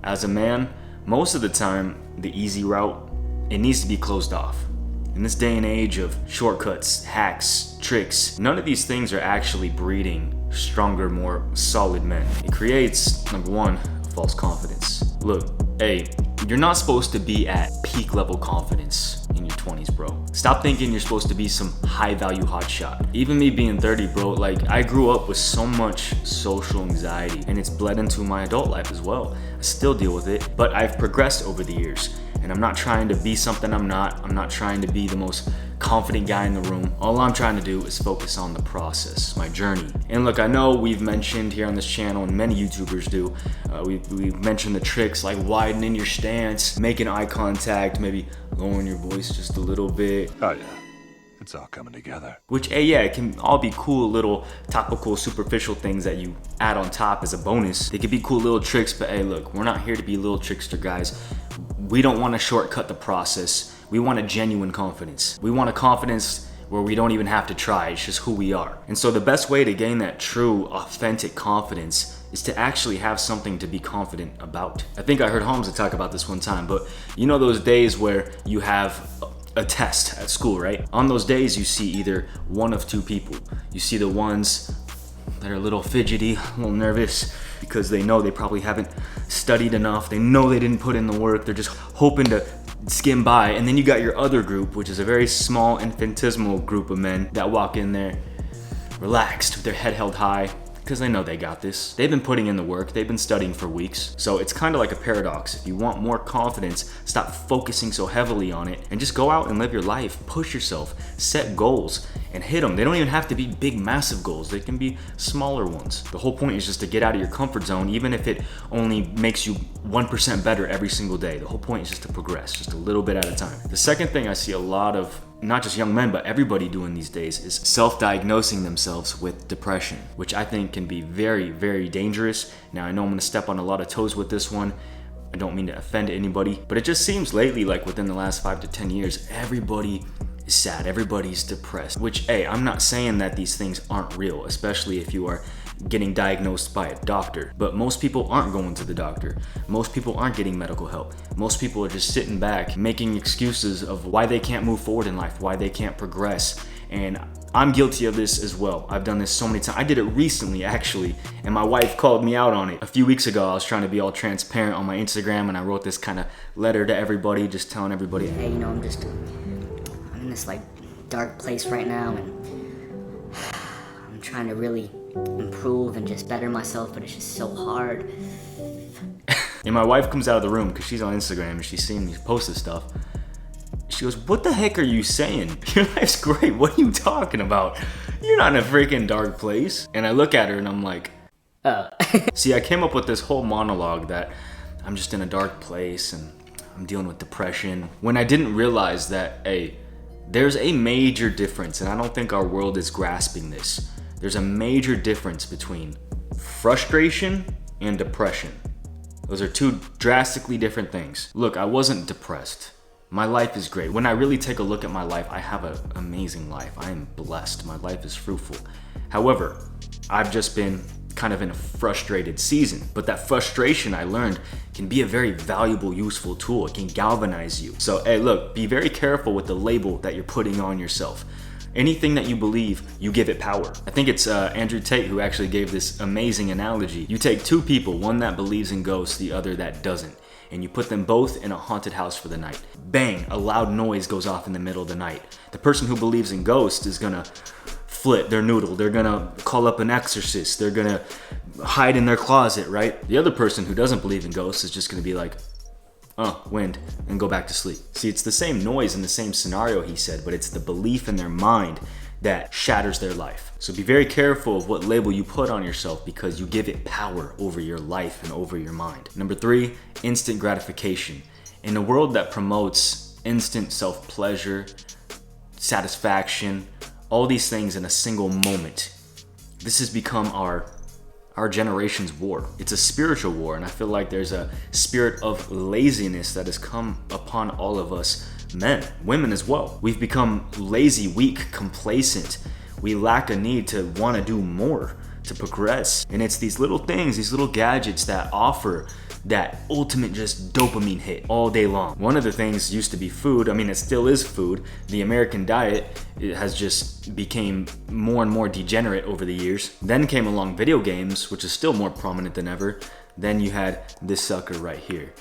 As a man, most of the time, the easy route, it needs to be closed off. In this day and age of shortcuts, hacks, tricks, none of these things are actually breeding stronger, more solid men. It creates, number one, false confidence. Look, hey, you're not supposed to be at peak level confidence in your 20s, bro. Stop thinking you're supposed to be some high value hotshot. Even me being 30, bro, like I grew up with so much social anxiety and it's bled into my adult life as well. I still deal with it, but I've progressed over the years. And I'm not trying to be something I'm not. I'm not trying to be the most confident guy in the room. All I'm trying to do is focus on the process, my journey. And look, I know we've mentioned here on this channel, and many YouTubers do, we've mentioned the tricks like widening your stance, making eye contact, maybe lowering your voice just a little bit. Oh yeah, it's all coming together. Which, yeah, it can all be cool little topical, superficial things that you add on top as a bonus. They could be cool little tricks, but hey, look, we're not here to be little trickster guys. We don't want to shortcut the process. We want a genuine confidence. We want a confidence where we don't even have to try. It's just who we are. And so the best way to gain that true, authentic confidence is to actually have something to be confident about. I think I heard Hamza talk about this one time, but you know those days where you have a test at school, right? On those days, you see either one of two people. You see the ones that are a little fidgety, a little nervous, because they know they probably haven't studied enough. They know they didn't put in the work. They're just hoping to skim by. And then you got your other group, which is a very small, infinitesimal group of men that walk in there relaxed with their head held high because they know they got this. They've been putting in the work. They've been studying for weeks. So it's kind of like a paradox. If you want more confidence, stop focusing so heavily on it and just go out and live your life. Push yourself, set goals, and hit them. They don't even have to be big, massive goals. They can be smaller ones. The whole point is just to get out of your comfort zone, even if it only makes you 1% better every single day. The whole point is just to progress, just a little bit at a time. The second thing I see a lot of, not just young men, but everybody doing these days, is self-diagnosing themselves with depression, which I think can be very, very dangerous. Now, I know I'm gonna step on a lot of toes with this one. I don't mean to offend anybody, but it just seems lately, like within the last 5 to 10 years, everybody is sad, everybody's depressed. Which, hey, I'm not saying that these things aren't real, especially if you are getting diagnosed by a doctor. But most people aren't going to the doctor. Most people aren't getting medical help. Most people are just sitting back, making excuses of why they can't move forward in life, why they can't progress. And I'm guilty of this as well. I've done this so many times. I did it recently, actually, and my wife called me out on it. A few weeks ago, I was trying to be all transparent on my Instagram, and I wrote this kind of letter to everybody, just telling everybody, hey, I'm in this like dark place right now, and I'm trying to really improve and just better myself, but it's just so hard. And my wife comes out of the room because she's on Instagram and she's seeing me post this stuff. She goes, what the heck are you saying? Your life's great. What are you talking about? You're not in a freaking dark place. And I look at her and I'm like, See, I came up with this whole monologue that I'm just in a dark place and I'm dealing with depression, when I didn't realize that, hey, there's a major difference, and I don't think our world is grasping this. There's a major difference between frustration and depression. Those are two drastically different things. Look, I wasn't depressed. My life is great. When I really take a look at my life, I have an amazing life. I am blessed. My life is fruitful. However, I've just been kind of in a frustrated season. But that frustration, I learned, can be a very valuable, useful tool. It can galvanize you. So, hey, look, be very careful with the label that you're putting on yourself. Anything that you believe, you give it power. I think it's Andrew Tate who actually gave this amazing analogy. You take two people, one that believes in ghosts, the other that doesn't, and you put them both in a haunted house for the night. Bang, a loud noise goes off in the middle of the night. The person who believes in ghosts is gonna flip their noodle. They're gonna call up an exorcist. They're gonna hide in their closet, right? The other person who doesn't believe in ghosts is just gonna be like, oh, wind, and go back to sleep. See, it's the same noise in the same scenario, he said, but it's the belief in their mind that shatters their life. So be very careful of what label you put on yourself, because you give it power over your life and over your mind. Number 3, instant gratification. In a world that promotes instant self-pleasure, satisfaction, all these things in a single moment, this has become our generation's war. It's a spiritual war, and I feel like there's a spirit of laziness that has come upon all of us men, women as well. We've become lazy, weak, complacent. We lack a need to want to do more, to progress. And it's these little things, these little gadgets that offer that ultimate just dopamine hit all day long. One of the things used to be food. I mean, it still is food. The American diet, it has just became more and more degenerate over the years. Then came along video games, which is still more prominent than ever. Then you had this sucker right here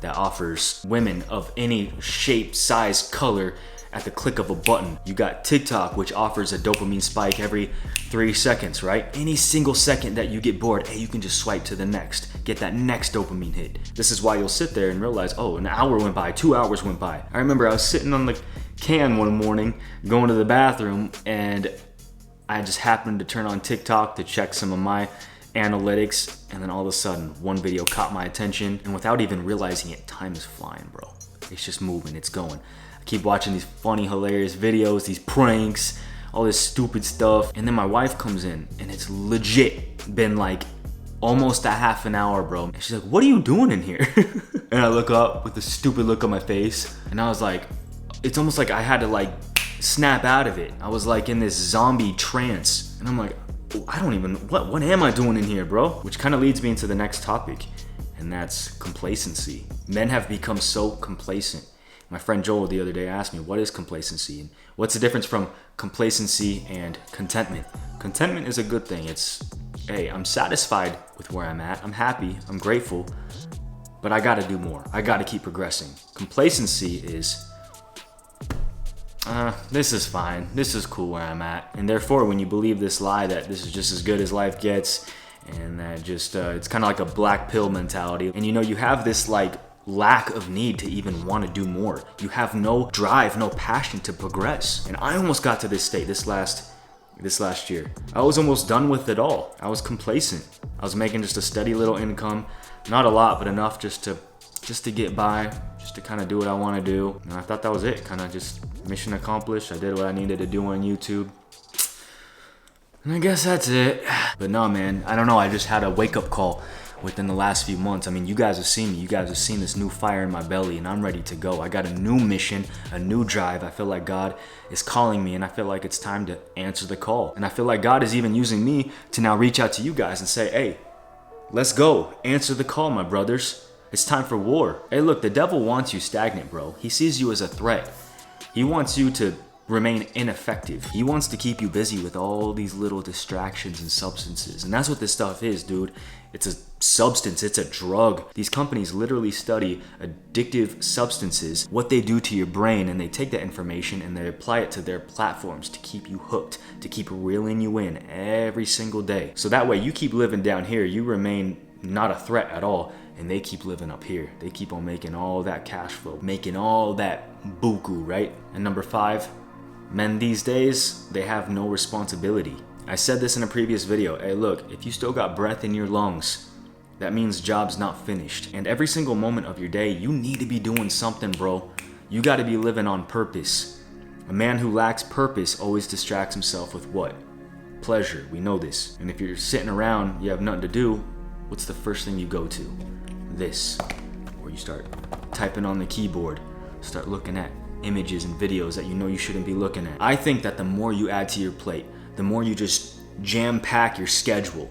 that offers women of any shape, size, color at the click of a button. You got TikTok, which offers a dopamine spike every 3 seconds, right? Any single second that you get bored, hey, you can just swipe to the next, get that next dopamine hit. This is why you'll sit there and realize, oh, an hour went by, 2 hours went by. I remember I was sitting on the can one morning, going to the bathroom, and I just happened to turn on TikTok to check some of my analytics, and then all of a sudden, one video caught my attention, and without even realizing it, time is flying, bro. It's just moving, it's going. I keep watching these funny, hilarious videos, these pranks, all this stupid stuff. And then my wife comes in and it's legit been like almost a half an hour, bro. And she's like, what are you doing in here? And I look up with a stupid look on my face. And I was like, it's almost like I had to like snap out of it. I was like in this zombie trance. And I'm like, I don't even, what am I doing in here, bro? Which kind of leads me into the next topic. And that's complacency. Men have become so complacent. My friend Joel the other day asked me, what is complacency? And what's the difference from complacency and contentment? Contentment is a good thing. It's, hey, I'm satisfied with where I'm at. I'm happy. I'm grateful. But I got to do more. I got to keep progressing. Complacency is, this is fine. This is cool where I'm at. And therefore, when you believe this lie that this is just as good as life gets, and that just, it's kind of like a black pill mentality. And you know, you have this like lack of need to even want to do more. You have no drive, no passion to progress. And I almost got to this state this last year. I was almost done with it all. I was complacent. I was making just a steady little income, not a lot, but enough just to get by, just to kind of do what I want to do. And I thought that was it. Kind of just mission accomplished. I did what I needed to do on YouTube. And I guess that's it. But no, man, I don't know. I just had a wake-up call within the last few months. I mean, you guys have seen me. You guys have seen this new fire in my belly, and I'm ready to go. I got a new mission, a new drive. I feel like God is calling me, and I feel like it's time to answer the call. And I feel like God is even using me to now reach out to you guys and say, hey, let's go. Answer the call, my brothers. It's time for war. Hey, look, the devil wants you stagnant, bro. He sees you as a threat. He wants you to remain ineffective. He wants to keep you busy with all these little distractions and substances. And that's what this stuff is, dude. It's a substance, it's a drug. These companies literally study addictive substances, what they do to your brain, and they take that information and they apply it to their platforms to keep you hooked, to keep reeling you in every single day. So that way you keep living down here, you remain not a threat at all, and they keep living up here. They keep on making all that cash flow, making all that buku, right? And number 5, men these days, they have no responsibility. I said this in a previous video. Hey, look, if you still got breath in your lungs, that means job's not finished. And every single moment of your day, you need to be doing something, bro. You got to be living on purpose. A man who lacks purpose always distracts himself with what? Pleasure. We know this. And if you're sitting around, you have nothing to do, what's the first thing you go to? This. Or you start typing on the keyboard, start looking at images and videos that you know you shouldn't be looking at. I think that the more you add to your plate, the more you just jam-pack your schedule,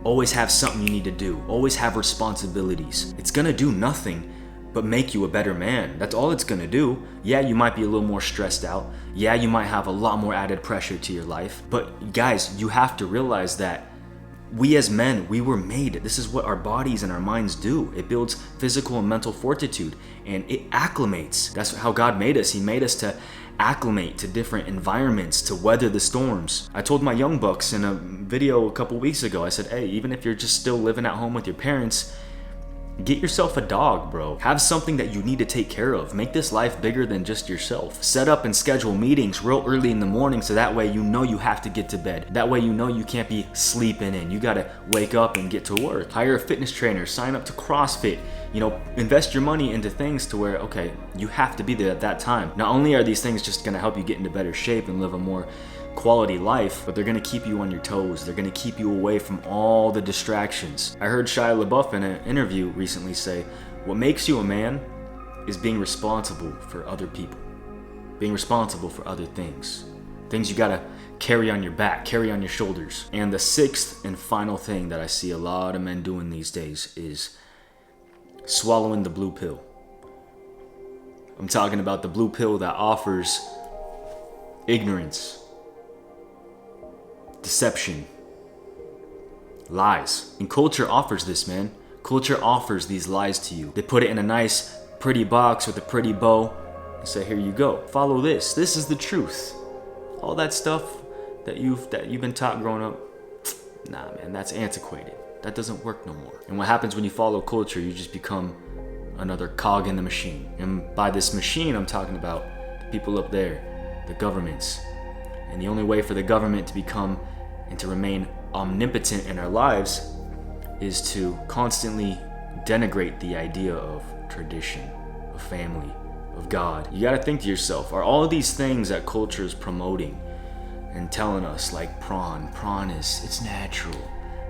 always have something you need to do, always have responsibilities, it's gonna do nothing but make you a better man. That's all it's gonna do. Yeah, you might be a little more stressed out. Yeah, you might have a lot more added pressure to your life. But guys, you have to realize that we as men, we were made. This is what our bodies and our minds do. It builds physical and mental fortitude, and it acclimates. That's how God made us. He made us to acclimate to different environments, to weather the storms. I told my young bucks in a video a couple weeks ago, I said, hey, even if you're just still living at home with your parents, get yourself a dog, bro. Have something that you need to take care of. Make this life bigger than just yourself. Set up and schedule meetings real early in the morning so that way you know you have to get to bed. That way you know you can't be sleeping in. You gotta wake up and get to work. Hire a fitness trainer, sign up to CrossFit. You know, invest your money into things to where, okay, you have to be there at that time. Not only are these things just gonna help you get into better shape and live a more quality life, but they're gonna keep you on your toes. They're gonna keep you away from all the distractions. I heard Shia LaBeouf in an interview recently say, what makes you a man is being responsible for other people, being responsible for other things you gotta carry on your back, carry on your shoulders. And the 6th and final thing that I see a lot of men doing these days is swallowing the blue pill. I'm talking about the blue pill that offers ignorance, deception, lies. And culture offers this, man. Culture offers these lies to you. They put it in a nice, pretty box with a pretty bow and say, here you go. Follow this. This is the truth. All that stuff that you've been taught growing up, nah, man, that's antiquated. That doesn't work no more. And what happens when you follow culture, you just become another cog in the machine. And by this machine, I'm talking about the people up there, the governments. And the only way for the government to become and to remain omnipotent in our lives is to constantly denigrate the idea of tradition, of family, of God. You gotta think to yourself, are all of these things that culture is promoting and telling us, like prawn is, it's natural.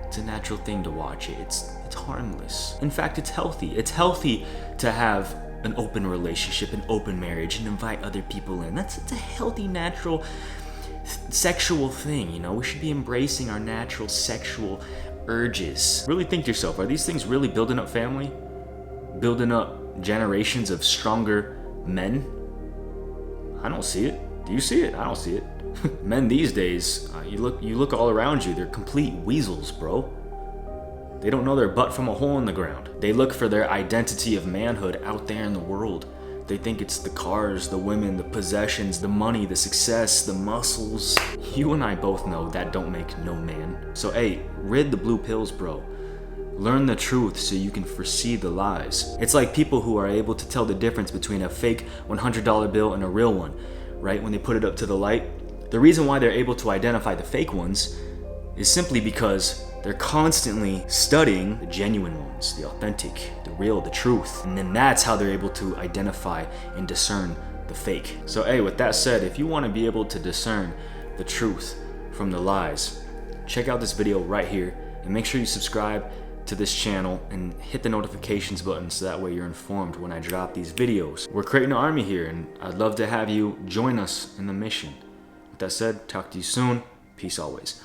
It's a natural thing to watch it. It's harmless. In fact, it's healthy. It's healthy to have an open relationship, an open marriage, and invite other people in. It's a healthy, natural, sexual thing, you know? We should be embracing our natural sexual urges. Really think to yourself, are these things really building up family? Building up generations of stronger men? I don't see it. Do you see it? I don't see it. Men these days, you look all around you, they're complete weasels, bro. They don't know their butt from a hole in the ground. They look for their identity of manhood out there in the world. They think it's the cars, the women, the possessions, the money, the success, the muscles. You and I both know that don't make no man. So hey, rid the blue pills, bro. Learn the truth so you can foresee the lies. It's like people who are able to tell the difference between a fake $100 bill and a real one, right? When they put it up to the light. The reason why they're able to identify the fake ones is simply because they're constantly studying the genuine ones, the authentic, the real, the truth. And then that's how they're able to identify and discern the fake. So hey, with that said, if you want to be able to discern the truth from the lies, check out this video right here and make sure you subscribe to this channel and hit the notifications button so that way you're informed when I drop these videos. We're creating an army here and I'd love to have you join us in the mission. With that said, talk to you soon. Peace always.